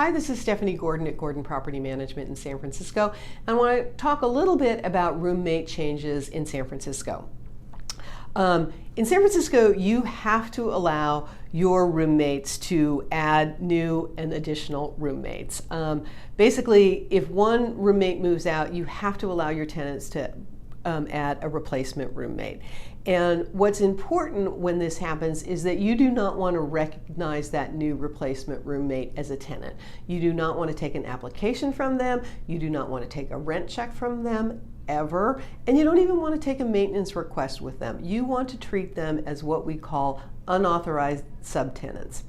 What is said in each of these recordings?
Hi, this is Stephanie Gordon at Gordon Property Management in San Francisco, and I want to talk a little bit about roommate changes in San Francisco. In San Francisco, you have to allow your roommates to add new and additional roommates. Basically, if one roommate moves out, you have to allow your tenants to add a replacement roommate. And what's important when this happens is that you do not want to recognize that new replacement roommate as a tenant. You do not want to take an application from them. You do not want to take a rent check from them ever. And you don't even want to take a maintenance request with them. You want to treat them as what we call unauthorized subtenants.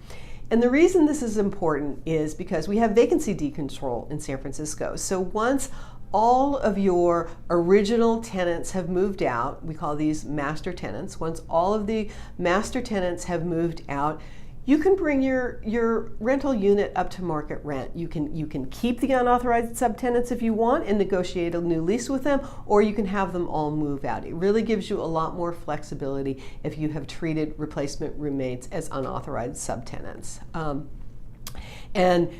And the reason this is important is because we have vacancy decontrol in San Francisco. So once all of your original tenants have moved out, we call these master tenants. Once all of the master tenants have moved out, you can bring your rental unit up to market rent. You can keep the unauthorized subtenants if you want and negotiate a new lease with them, or you can have them all move out. It really gives you a lot more flexibility if you have treated replacement roommates as unauthorized subtenants. And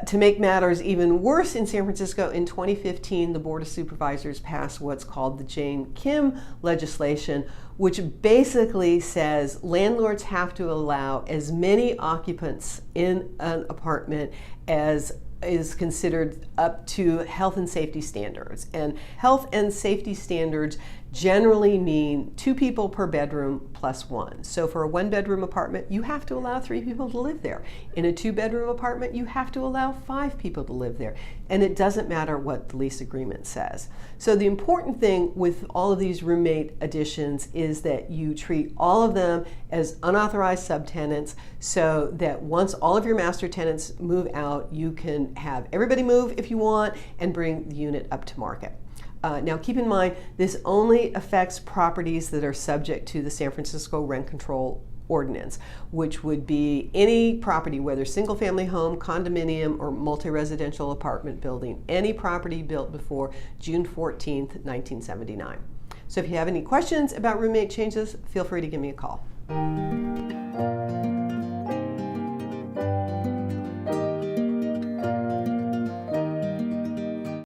to make matters even worse in San Francisco, in 2015, the Board of Supervisors passed what's called the Jane Kim legislation, which basically says landlords have to allow as many occupants in an apartment as is considered up to health and safety standards. And health and safety standards generally mean 2 people per bedroom plus 1. So for a 1-bedroom apartment, you have to allow 3 people to live there. In a 2-bedroom apartment, you have to allow 5 people to live there. And it doesn't matter what the lease agreement says. So the important thing with all of these roommate additions is that you treat all of them as unauthorized subtenants, so that once all of your master tenants move out, you can have everybody move if you want and bring the unit up to market. Now keep in mind, this only affects properties that are subject to the San Francisco Rent Control Ordinance, which would be any property, whether single-family home, condominium, or multi-residential apartment building, any property built before June 14th, 1979. So if you have any questions about roommate changes, feel free to give me a call.